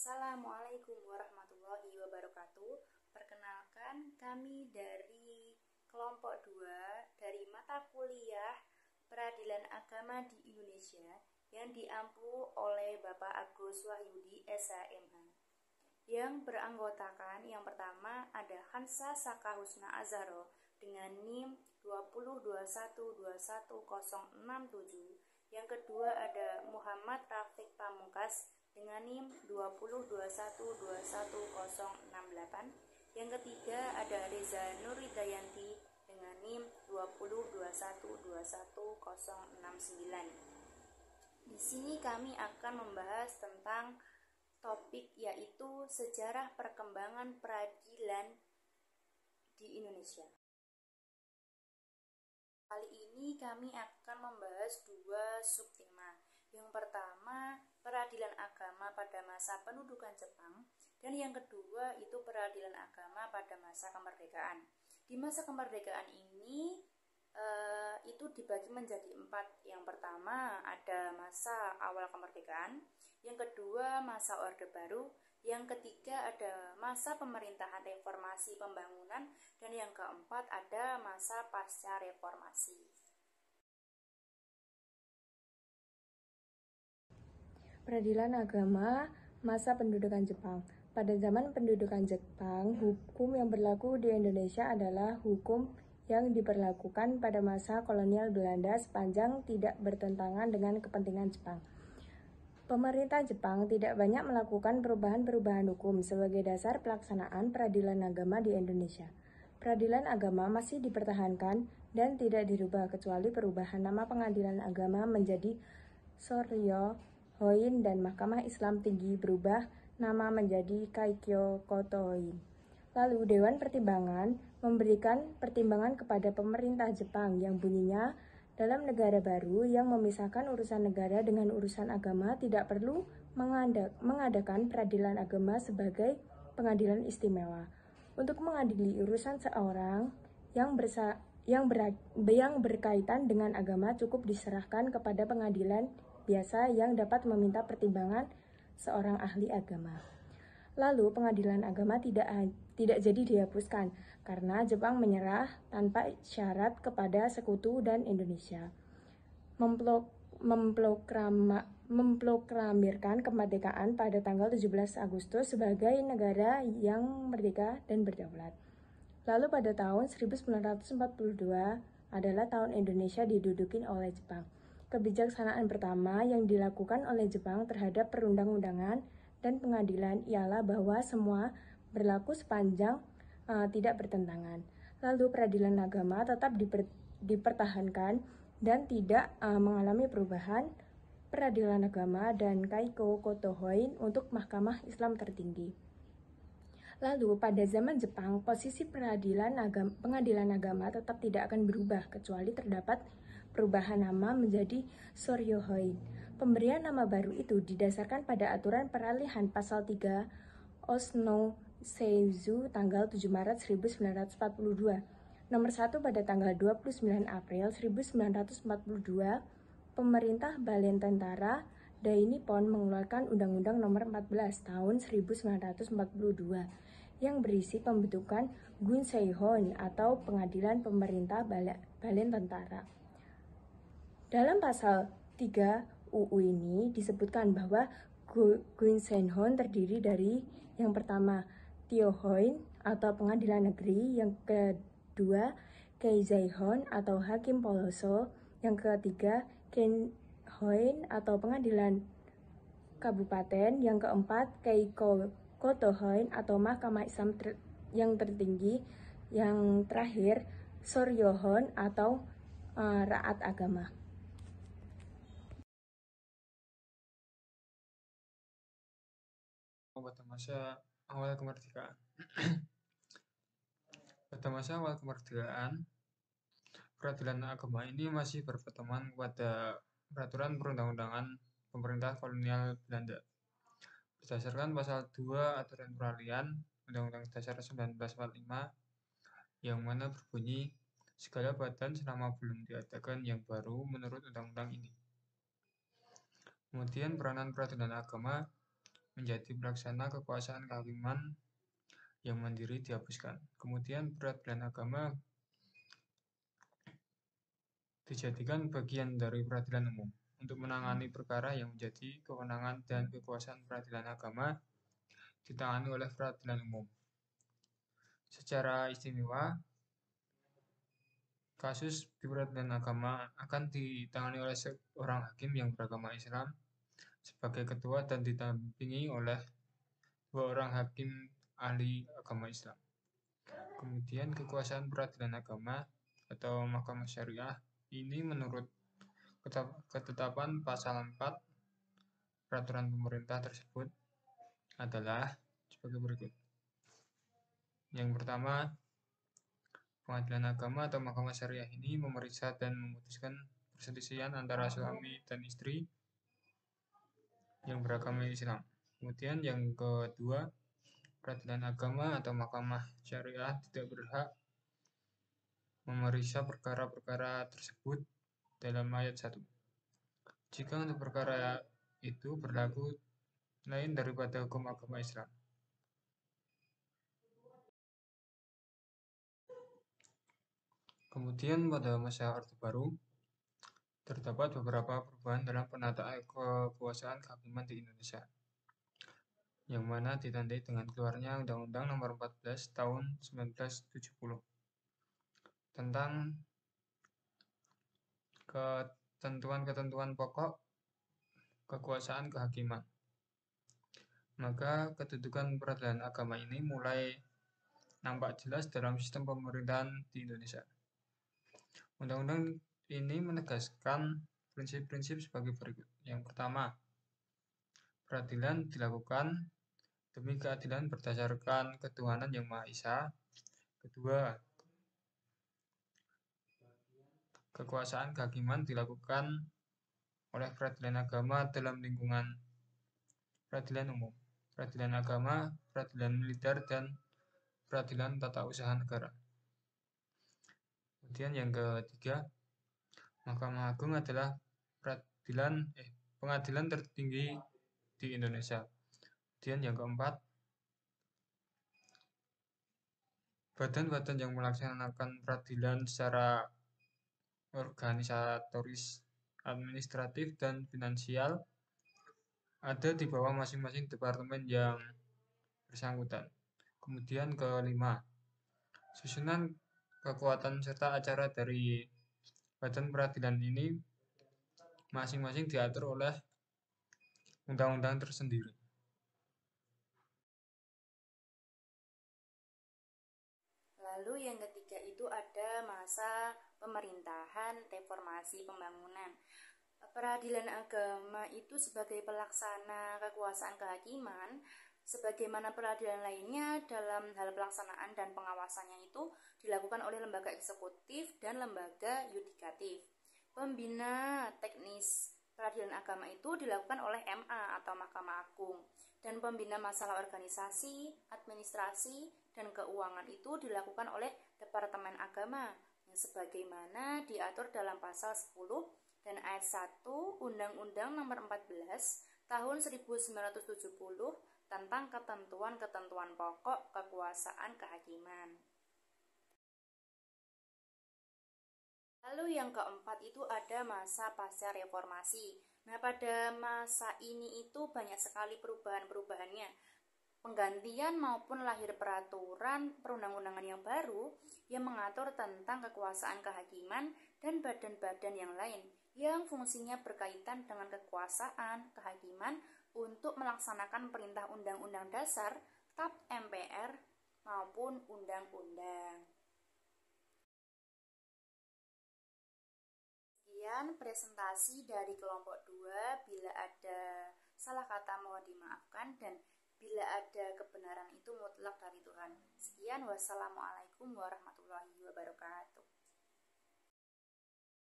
Assalamualaikum warahmatullahi wabarakatuh. Perkenalkan, kami dari kelompok 2 dari mata kuliah Peradilan Agama di Indonesia yang diampu oleh Bapak Agus Wahyudi SHMH. Yang beranggotakan yang pertama ada Hansa Saka Husna Azharo dengan NIM 2021211067. Yang kedua ada Muhammad Rafiq Pamungkas dengan NIM 2021211068. Yang ketiga ada Reza Nurhidayanti dengan NIM 2021211069. Di sini kami akan membahas tentang topik yaitu sejarah perkembangan peradilan di Indonesia. Kali ini kami akan membahas dua subtema. Yang pertama, peradilan agama pada masa pendudukan Jepang, dan yang kedua itu peradilan agama pada masa kemerdekaan. Di masa kemerdekaan ini itu dibagi menjadi 4. Yang pertama ada masa awal kemerdekaan, yang kedua masa Orde Baru, yang ketiga ada masa pemerintahan reformasi pembangunan, dan yang keempat ada masa pasca reformasi. Peradilan agama masa pendudukan Jepang. Pada zaman pendudukan Jepang, hukum yang berlaku di Indonesia adalah hukum yang diberlakukan pada masa kolonial Belanda sepanjang tidak bertentangan dengan kepentingan Jepang. Pemerintah Jepang tidak banyak melakukan perubahan-perubahan hukum sebagai dasar pelaksanaan peradilan agama di Indonesia. Peradilan agama masih dipertahankan dan tidak dirubah kecuali perubahan nama pengadilan agama menjadi Soryo Hoin dan Mahkamah Islam Tinggi berubah nama menjadi Kaikyo Koto Hoin. Lalu Dewan Pertimbangan memberikan pertimbangan kepada pemerintah Jepang yang bunyinya dalam negara baru yang memisahkan urusan negara dengan urusan agama tidak perlu mengadakan peradilan agama sebagai pengadilan istimewa. Untuk mengadili urusan seorang yang berkaitan dengan agama cukup diserahkan kepada pengadilan biasa yang dapat meminta pertimbangan seorang ahli agama. Lalu pengadilan agama tidak jadi dihapuskan karena Jepang menyerah tanpa syarat kepada Sekutu dan Indonesia. Memproklamirkan kemerdekaan pada tanggal 17 Agustus sebagai negara yang merdeka dan berdaulat. Lalu pada tahun 1942 adalah tahun Indonesia diduduki oleh Jepang. Kebijaksanaan pertama yang dilakukan oleh Jepang terhadap perundang-undangan dan pengadilan ialah bahwa semua berlaku sepanjang tidak bertentangan. Lalu peradilan agama tetap dipertahankan dan tidak mengalami perubahan. Peradilan agama dan Kaikyo Koto Hoin untuk Mahkamah Islam tertinggi. Lalu pada zaman Jepang, posisi pengadilan agama tetap tidak akan berubah kecuali terdapat perubahan nama menjadi Soryo Hoin. Pemberian nama baru itu didasarkan pada aturan peralihan pasal 3 Osno Seizu tanggal 7 Maret 1942. Nomor 1 pada tanggal 29 April 1942, pemerintah Balen Tentara Dai Nippon mengeluarkan Undang-Undang Nomor 14 Tahun 1942 yang berisi pembentukan Gunseihon atau Pengadilan Pemerintah Balen Tentara. Dalam pasal 3 UU ini disebutkan bahwa Gunseihon terdiri dari yang pertama Tiohoin atau Pengadilan Negeri, yang kedua Keizeihon atau Hakim Poloso, yang ketiga Kenhoin atau Pengadilan Kabupaten, yang keempat Keiko Kotohoin atau Mahkamah Islam yang tertinggi, yang terakhir Soryohon atau Raat Agama. Pada masa awal kemerdekaan. Pada masa awal kemerdekaan, peradilan agama ini masih berpedoman pada peraturan perundang-undangan pemerintah kolonial Belanda. Berdasarkan pasal 2 aturan peralihan Undang-Undang Dasar 1945 yang mana berbunyi segala badan selama belum diadakan yang baru menurut undang-undang ini. Kemudian peranan peradilan agama menjadi pelaksana kekuasaan kehakiman yang mandiri dihapuskan. Kemudian peradilan agama dijadikan bagian dari peradilan umum untuk menangani perkara yang menjadi kewenangan dan kekuasaan peradilan agama ditangani oleh peradilan umum. Secara istimewa, kasus di peradilan agama akan ditangani oleh seorang hakim yang beragama Islam sebagai ketua dan didampingi oleh 2 orang hakim ahli agama Islam. Kemudian kekuasaan peradilan agama atau mahkamah syariah ini menurut ketetapan pasal 4 peraturan pemerintah tersebut adalah sebagai berikut. Yang pertama, pengadilan agama atau mahkamah syariah ini memeriksa dan memutuskan perselisihan antara suami dan istri yang beragama Islam. Kemudian yang kedua, peradilan agama atau mahkamah syariah tidak berhak memeriksa perkara-perkara tersebut dalam ayat 1. Jika untuk perkara itu berlaku lain daripada hukum agama Islam. Kemudian pada masa Orde Baru, terdapat beberapa perubahan dalam penataan kekuasaan kehakiman di Indonesia, yang mana ditandai dengan keluarnya Undang-Undang Nomor 14 Tahun 1970 tentang ketentuan-ketentuan pokok kekuasaan kehakiman. Maka kedudukan peradilan agama ini mulai nampak jelas dalam sistem pemerintahan di Indonesia. Undang-undang ini menegaskan prinsip-prinsip sebagai berikut. Yang pertama, peradilan dilakukan demi keadilan berdasarkan ketuhanan yang Maha Esa. Kedua, kekuasaan kehakiman dilakukan oleh peradilan agama dalam lingkungan peradilan umum, peradilan agama, peradilan militer, dan peradilan tata usaha negara. Kemudian yang ketiga, Mahkamah Agung adalah pengadilan tertinggi di Indonesia. Kemudian yang keempat, badan-badan yang melaksanakan peradilan secara organisatoris, administratif, dan finansial ada di bawah masing-masing departemen yang bersangkutan. Kemudian kelima, susunan kekuatan serta acara dari badan peradilan ini masing-masing diatur oleh undang-undang tersendiri. Lalu yang ketiga itu ada masa pemerintahan reformasi pembangunan. Peradilan agama itu sebagai pelaksana kekuasaan kehakiman, sebagaimana peradilan lainnya dalam hal pelaksanaan dan pengawasannya itu dilakukan oleh lembaga eksekutif dan lembaga yudikatif. Pembina teknis peradilan agama itu dilakukan oleh MA atau Mahkamah Agung, dan pembina masalah organisasi, administrasi, dan keuangan itu dilakukan oleh Departemen Agama yang sebagaimana diatur dalam pasal 10 dan ayat 1 Undang-Undang Nomor 14 Tahun 1970 tentang ketentuan-ketentuan pokok kekuasaan kehakiman. Lalu yang keempat itu ada masa pasca reformasi. Nah, pada masa ini itu banyak sekali perubahan-perubahannya. Penggantian maupun lahir peraturan perundang-undangan yang baru yang mengatur tentang kekuasaan kehakiman dan badan-badan yang lain yang fungsinya berkaitan dengan kekuasaan kehakiman untuk melaksanakan perintah Undang-Undang Dasar, TAP MPR, maupun undang-undang. Sekian presentasi dari kelompok 2. Bila ada salah kata mohon dimaafkan, dan bila ada kebenaran itu mutlak dari Tuhan. Sekian, wassalamualaikum warahmatullahi wabarakatuh.